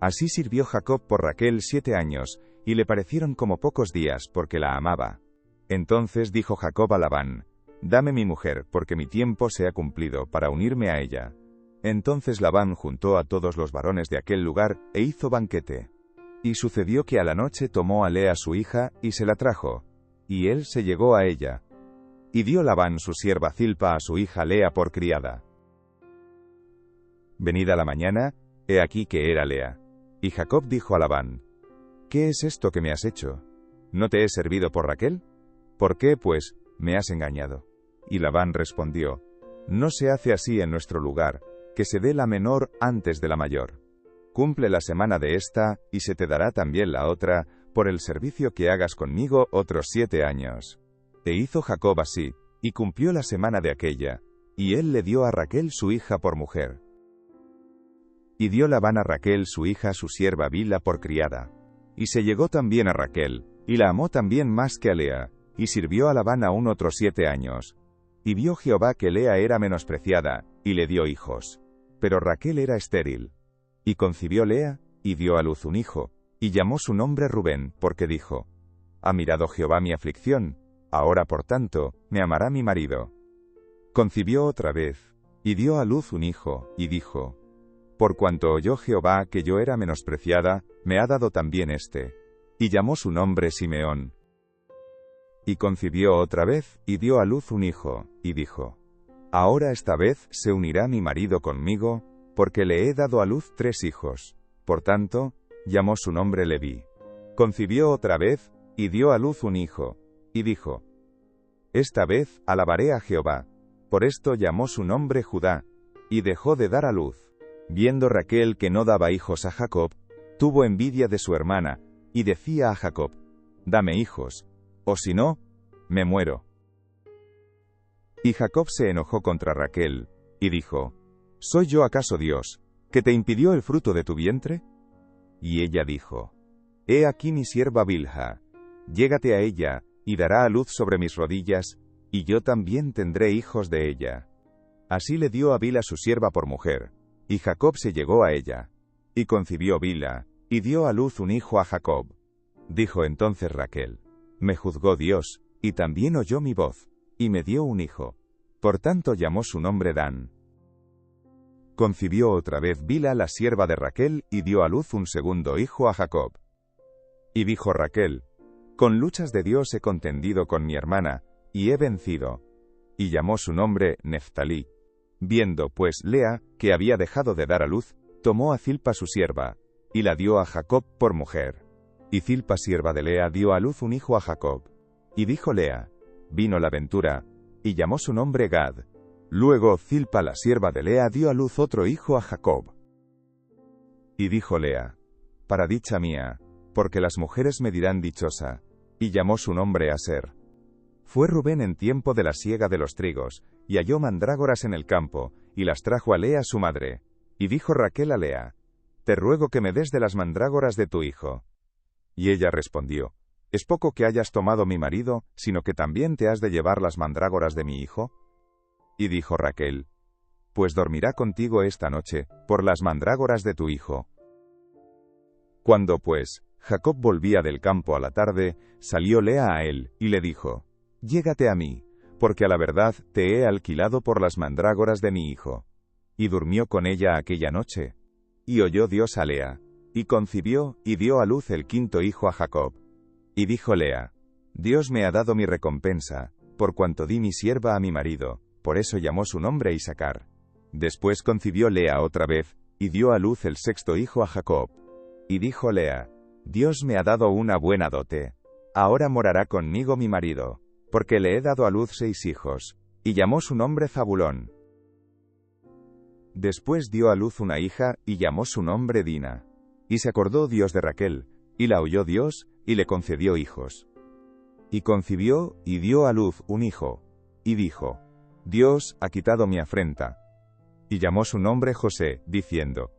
Así sirvió Jacob por Raquel 7 años, y le parecieron como pocos días, porque la amaba. Entonces dijo Jacob a Labán, dame mi mujer, porque mi tiempo se ha cumplido para unirme a ella. Entonces Labán juntó a todos los varones de aquel lugar, e hizo banquete. Y sucedió que a la noche tomó a Lea su hija, y se la trajo. Y él se llegó a ella. Y dio Labán su sierva Zilpa a su hija Lea por criada. Venida la mañana, he aquí que era Lea. Y Jacob dijo a Labán, ¿qué es esto que me has hecho? ¿No te he servido por Raquel? ¿Por qué, pues, me has engañado? Y Labán respondió, no se hace así en nuestro lugar, que se dé la menor antes de la mayor. Cumple la semana de esta, y se te dará también la otra, por el servicio que hagas conmigo otros 7 años. E hizo Jacob así, y cumplió la semana de aquella, y él le dio a Raquel su hija por mujer. Y dio Labán a Raquel su hija su sierva Bila por criada. Y se llegó también a Raquel, y la amó también más que a Lea, y sirvió a Labán aún otros 7 años. Y vio Jehová que Lea era menospreciada, y le dio hijos. Pero Raquel era estéril. Y concibió Lea, y dio a luz un hijo, y llamó su nombre Rubén, porque dijo, ha mirado Jehová mi aflicción, ahora por tanto, me amará mi marido. Concibió otra vez, y dio a luz un hijo, y dijo, por cuanto oyó Jehová que yo era menospreciada, me ha dado también este. Y llamó su nombre Simeón. Y concibió otra vez, y dio a luz un hijo, y dijo, ahora esta vez se unirá mi marido conmigo, porque le he dado a luz 3 hijos. Por tanto, llamó su nombre Leví. Concibió otra vez, y dio a luz un hijo, y dijo, esta vez alabaré a Jehová. Por esto llamó su nombre Judá, y dejó de dar a luz. Viendo Raquel que no daba hijos a Jacob, tuvo envidia de su hermana, y decía a Jacob, dame hijos, o si no, me muero. Y Jacob se enojó contra Raquel, y dijo, ¿soy yo acaso Dios, que te impidió el fruto de tu vientre? Y ella dijo, he aquí mi sierva Bilha, llégate a ella, y dará a luz sobre mis rodillas, y yo también tendré hijos de ella. Así le dio a Bilha su sierva por mujer, y Jacob se llegó a ella. Y concibió Bilha, y dio a luz un hijo a Jacob. Dijo entonces Raquel, me juzgó Dios, y también oyó mi voz, y me dio un hijo. Por tanto llamó su nombre Dan. Concibió otra vez Bilha la sierva de Raquel, y dio a luz un segundo hijo a Jacob. Y dijo Raquel, con luchas de Dios he contendido con mi hermana, y he vencido. Y llamó su nombre Neftalí. Viendo pues Lea, que había dejado de dar a luz, tomó a Zilpa su sierva, y la dio a Jacob por mujer. Y Zilpa sierva de Lea dio a luz un hijo a Jacob. Y dijo Lea, vino la ventura, y llamó su nombre Gad. Luego Zilpa la sierva de Lea dio a luz otro hijo a Jacob. Y dijo Lea: para dicha mía, porque las mujeres me dirán dichosa, y llamó su nombre Aser. Fue Rubén en tiempo de la siega de los trigos, y halló mandrágoras en el campo, y las trajo a Lea su madre. Y dijo Raquel a Lea: te ruego que me des de las mandrágoras de tu hijo. Y ella respondió: ¿es poco que hayas tomado mi marido, sino que también te has de llevar las mandrágoras de mi hijo? Y dijo Raquel: pues dormirá contigo esta noche, por las mandrágoras de tu hijo. Cuando pues Jacob volvía del campo a la tarde, salió Lea a él, y le dijo: llégate a mí, porque a la verdad te he alquilado por las mandrágoras de mi hijo. Y durmió con ella aquella noche. Y oyó Dios a Lea, y concibió, y dio a luz el quinto hijo a Jacob. Y dijo Lea: Dios me ha dado mi recompensa, por cuanto di mi sierva a mi marido, por eso llamó su nombre Isacar. Después concibió Lea otra vez, y dio a luz el sexto hijo a Jacob. Y dijo Lea: Dios me ha dado una buena dote. Ahora morará conmigo mi marido, porque le he dado a luz 6 hijos, y llamó su nombre Zabulón. Después dio a luz una hija, y llamó su nombre Dina. Y se acordó Dios de Raquel, y la oyó Dios, y le concedió hijos. Y concibió, y dio a luz un hijo, y dijo: Dios ha quitado mi afrenta. Y llamó su nombre José, diciendo: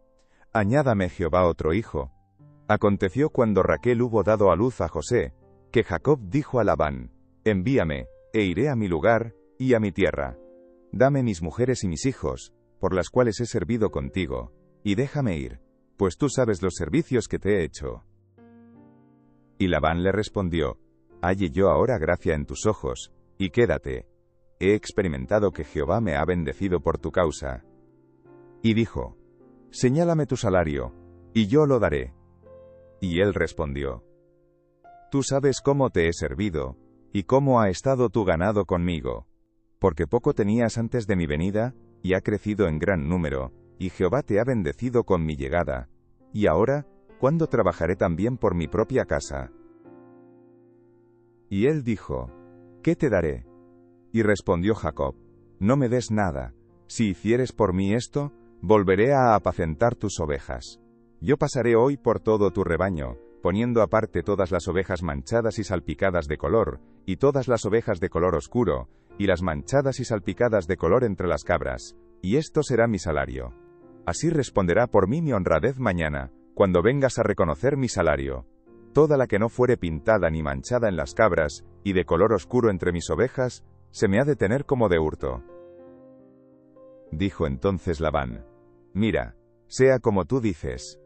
añádame Jehová otro hijo. Aconteció cuando Raquel hubo dado a luz a José, que Jacob dijo a Labán: envíame, e iré a mi lugar, y a mi tierra. Dame mis mujeres y mis hijos, por las cuales he servido contigo, y déjame ir, pues tú sabes los servicios que te he hecho. Y Labán le respondió: halle yo ahora gracia en tus ojos, y quédate. He experimentado que Jehová me ha bendecido por tu causa. Y dijo: señálame tu salario, y yo lo daré. Y él respondió: tú sabes cómo te he servido, y cómo ha estado tu ganado conmigo, porque poco tenías antes de mi venida, y ha crecido en gran número, y Jehová te ha bendecido con mi llegada. Y ahora, ¿cuándo trabajaré también por mi propia casa? Y él dijo: ¿qué te daré? Y respondió Jacob: no me des nada. Si hicieres por mí esto, volveré a apacentar tus ovejas. Yo pasaré hoy por todo tu rebaño, poniendo aparte todas las ovejas manchadas y salpicadas de color, y todas las ovejas de color oscuro, y las manchadas y salpicadas de color entre las cabras, y esto será mi salario. Así responderá por mí mi honradez mañana, cuando vengas a reconocer mi salario. Toda la que no fuere pintada ni manchada en las cabras, y de color oscuro entre mis ovejas, se me ha de tener como de hurto. Dijo entonces Labán: mira, sea como tú dices.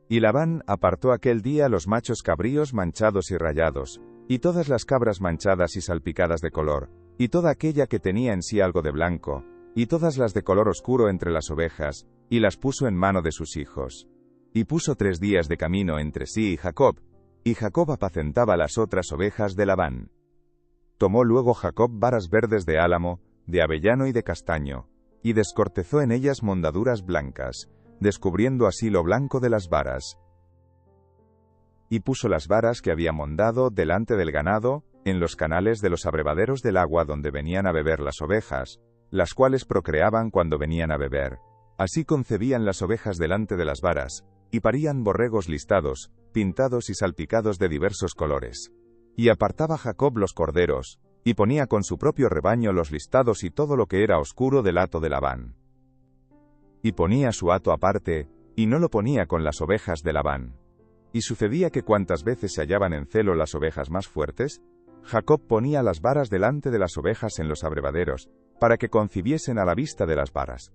Y Labán apartó aquel día los machos cabríos manchados y rayados, y todas las cabras manchadas y salpicadas de color, y toda aquella que tenía en sí algo de blanco, y todas las de color oscuro entre las ovejas, y las puso en mano de sus hijos. Y puso 3 días de camino entre sí y Jacob apacentaba las otras ovejas de Labán. Tomó luego Jacob varas verdes de álamo, de avellano y de castaño, y descortezó en ellas mondaduras blancas, descubriendo así lo blanco de las varas. Y puso las varas que había mondado delante del ganado, en los canales de los abrevaderos del agua donde venían a beber las ovejas, las cuales procreaban cuando venían a beber. Así concebían las ovejas delante de las varas, y parían borregos listados, pintados y salpicados de diversos colores. Y apartaba Jacob los corderos, y ponía con su propio rebaño los listados y todo lo que era oscuro del hato de Labán. Y ponía su hato aparte, y no lo ponía con las ovejas de Labán. Y sucedía que cuantas veces se hallaban en celo las ovejas más fuertes, Jacob ponía las varas delante de las ovejas en los abrevaderos, para que concibiesen a la vista de las varas.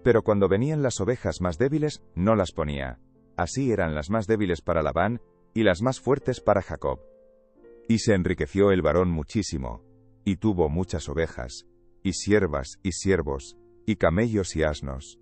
Pero cuando venían las ovejas más débiles, no las ponía. Así eran las más débiles para Labán, y las más fuertes para Jacob. Y se enriqueció el varón muchísimo, y tuvo muchas ovejas, y siervas y siervos, y camellos y asnos.